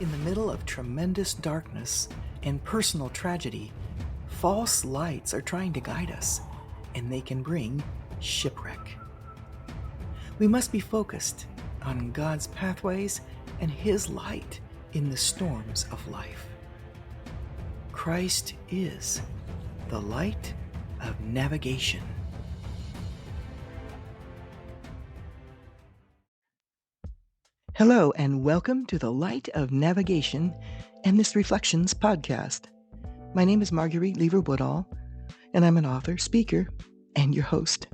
In the middle of tremendous darkness and personal tragedy, false lights are trying to guide us, and they can bring shipwreck. We must be focused on God's pathways and His light in the storms of life. Christ is the light of navigation. Hello, and welcome to the Light of Navigation and this Reflections podcast. My name is Marguerite Lever-Woodall, and I'm an author, speaker, and your host.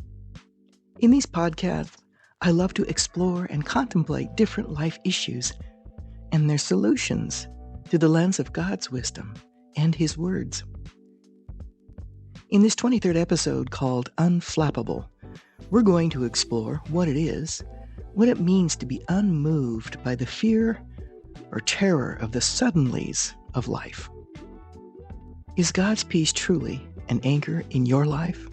In these podcasts, I love to explore and contemplate different life issues and their solutions through the lens of God's wisdom and His words. In this 23rd episode called Unflappable, we're going to explore what it is, what it means to be unmoved by the fear or terror of the suddenlies of life. Is God's peace truly an anchor in your life?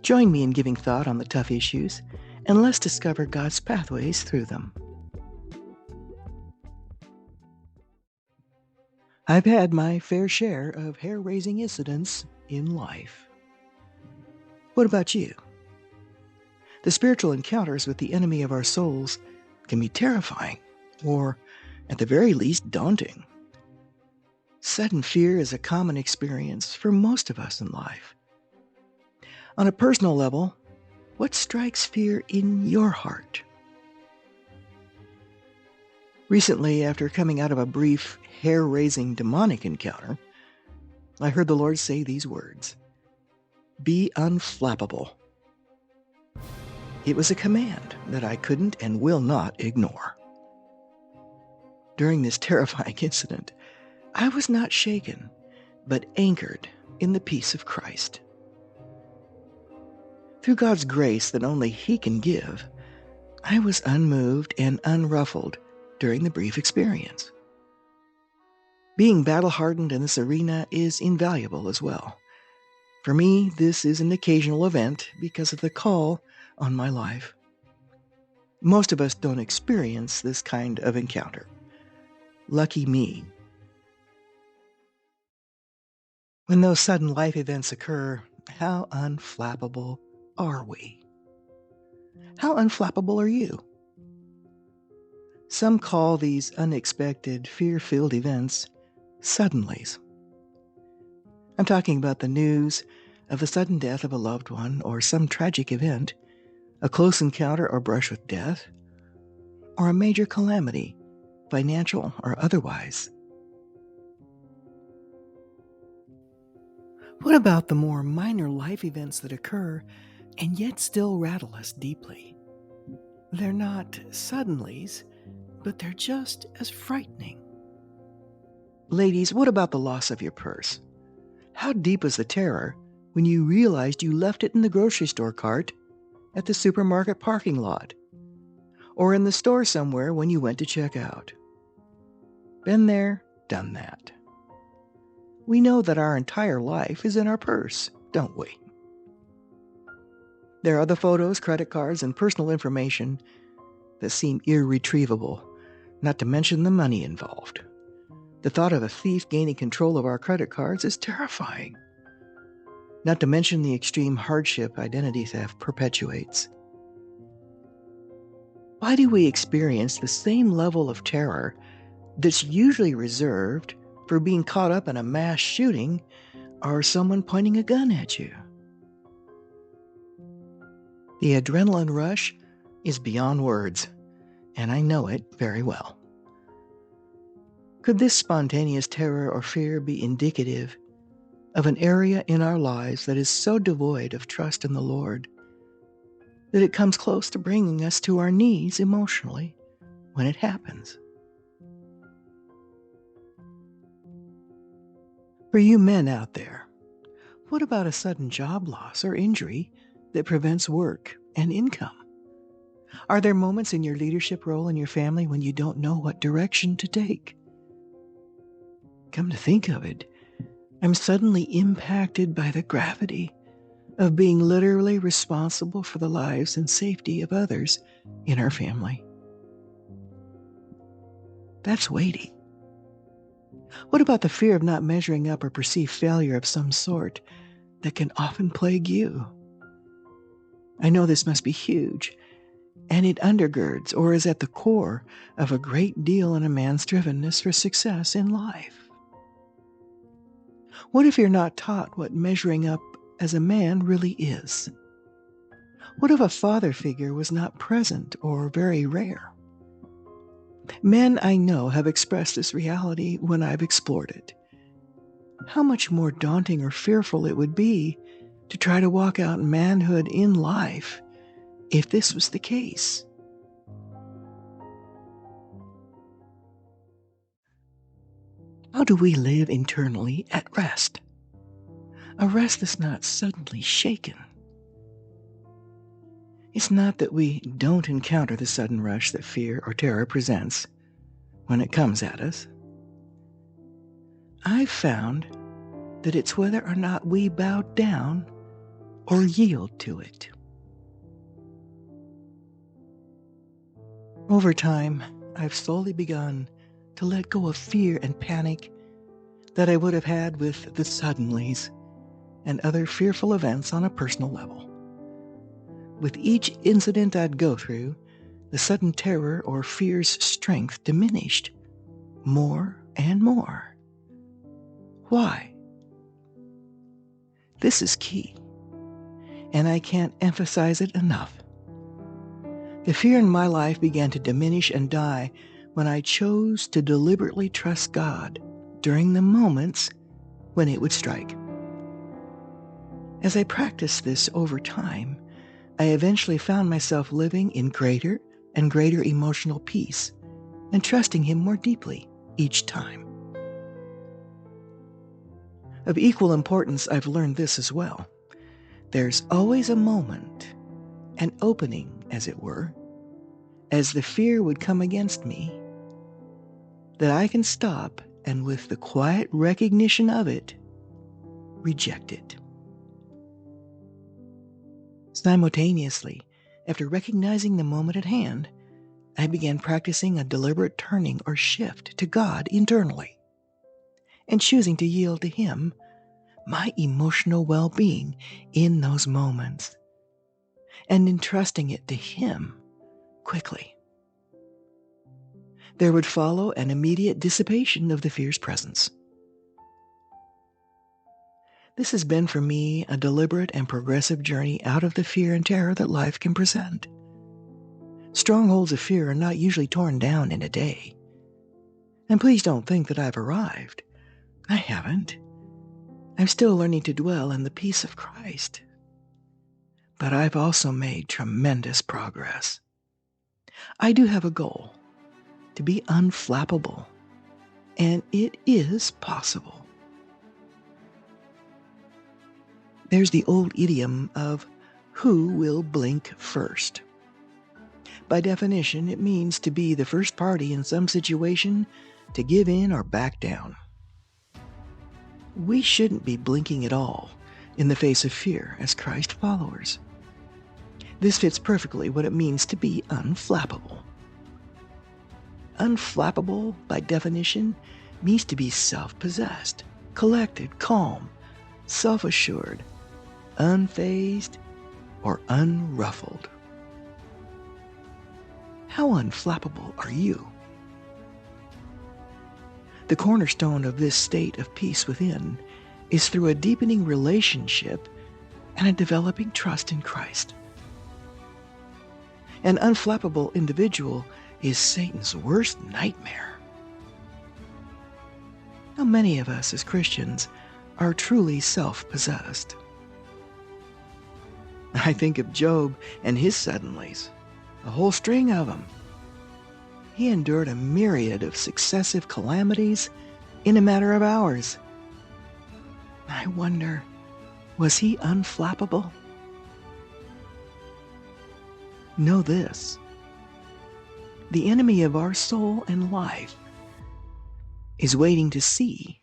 Join me in giving thought on the tough issues, and let's discover God's pathways through them. I've had my fair share of hair-raising incidents in life. What about you? The spiritual encounters with the enemy of our souls can be terrifying, or at the very least daunting. Sudden fear is a common experience for most of us in life. On a personal level, what strikes fear in your heart? Recently, after coming out of a brief, hair-raising demonic encounter, I heard the Lord say these words: "Be unflappable." It was a command that I couldn't and will not ignore. During this terrifying incident, I was not shaken, but anchored in the peace of Christ. Through God's grace that only He can give, I was unmoved and unruffled during the brief experience. Being battle-hardened in this arena is invaluable as well. For me, this is an occasional event because of the call on my life. Most of us don't experience this kind of encounter. Lucky me. When those sudden life events occur, how unflappable are we? How unflappable are you? Some call these unexpected, fear-filled events suddenlies. I'm talking about the news of the sudden death of a loved one or some tragic event, a close encounter or brush with death, or a major calamity, financial or otherwise. What about the more minor life events that occur and yet still rattle us deeply? They're not suddenlies, but they're just as frightening. Ladies, what about the loss of your purse? How deep was the terror when you realized you left it in the grocery store cart, at the supermarket parking lot, or in the store somewhere when you went to check out? Been there, done that. We know that our entire life is in our purse, don't we? There are the photos, credit cards, and personal information that seem irretrievable, not to mention the money involved. The thought of a thief gaining control of our credit cards is terrifying, not to mention the extreme hardship identity theft perpetuates. Why do we experience the same level of terror that's usually reserved for being caught up in a mass shooting or someone pointing a gun at you? The adrenaline rush is beyond words, and I know it very well. Could this spontaneous terror or fear be indicative of an area in our lives that is so devoid of trust in the Lord that it comes close to bringing us to our knees emotionally when it happens? For you men out there, what about a sudden job loss or injury that prevents work and income? Are there moments in your leadership role in your family when you don't know what direction to take? Come to think of it, I'm suddenly impacted by the gravity of being literally responsible for the lives and safety of others in our family. That's weighty. What about the fear of not measuring up or perceived failure of some sort that can often plague you? I know this must be huge, and it undergirds or is at the core of a great deal in a man's drivenness for success in life. What if you're not taught what measuring up as a man really is? What if a father figure was not present or very rare? Men I know have expressed this reality when I've explored it. How much more daunting or fearful it would be to try to walk out manhood in life if this was the case. How do we live internally at rest? A rest that's not suddenly shaken. It's not that we don't encounter the sudden rush that fear or terror presents when it comes at us. I've found that it's whether or not we bow down or yield to it. Over time, I've slowly begun to let go of fear and panic that I would have had with the suddenlies and other fearful events on a personal level. With each incident I'd go through, the sudden terror or fear's strength diminished more and more. Why? This is key, and I can't emphasize it enough. The fear in my life began to diminish and die when I chose to deliberately trust God during the moments when it would strike. As I practiced this over time, I eventually found myself living in greater and greater emotional peace and trusting Him more deeply each time. Of equal importance, I've learned this as well. There's always a moment, an opening, as it were, as the fear would come against me, that I can stop and with the quiet recognition of it, reject it. Simultaneously, after recognizing the moment at hand, I began practicing a deliberate turning or shift to God internally and choosing to yield to Him my emotional well-being in those moments and entrusting it to Him quickly. There would follow an immediate dissipation of the fear's presence. This has been for me a deliberate and progressive journey out of the fear and terror that life can present. Strongholds of fear are not usually torn down in a day. And please don't think that I've arrived. I haven't. I'm still learning to dwell in the peace of Christ. But I've also made tremendous progress. I do have a goal, to be unflappable, and it is possible. There's the old idiom of who will blink first. By definition, it means to be the first party in some situation to give in or back down. We shouldn't be blinking at all in the face of fear as Christ followers. This fits perfectly what it means to be unflappable. Unflappable, by definition, means to be self-possessed, collected, calm, self-assured, unfazed, or unruffled. How unflappable are you? The cornerstone of this state of peace within is through a deepening relationship and a developing trust in Christ. An unflappable individual is Satan's worst nightmare. How many of us as Christians are truly self-possessed? I think of Job and his suddenlies, a whole string of them. He endured a myriad of successive calamities in a matter of hours. I wonder, was he unflappable? Know this: the enemy of our soul and life is waiting to see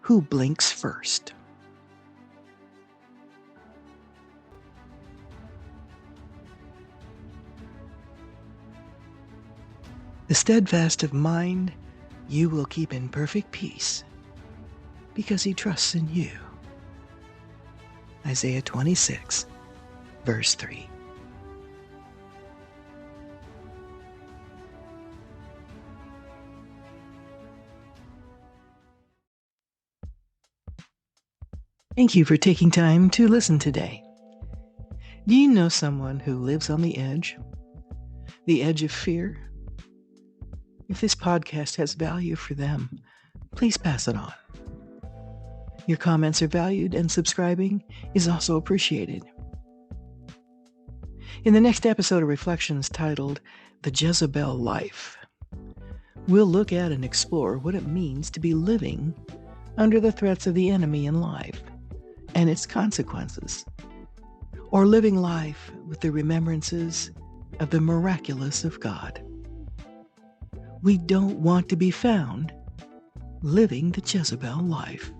who blinks first. The steadfast of mind you will keep in perfect peace, because he trusts in you. Isaiah 26, verse 3. Thank you for taking time to listen today. Do you know someone who lives on the edge? The edge of fear? If this podcast has value for them, please pass it on. Your comments are valued, and subscribing is also appreciated. In the next episode of Reflections titled The Jezebel Life, we'll look at and explore what it means to be living under the threats of the enemy in life and its consequences, or living life with the remembrances of the miraculous of God. We don't want to be found living the Jezebel life.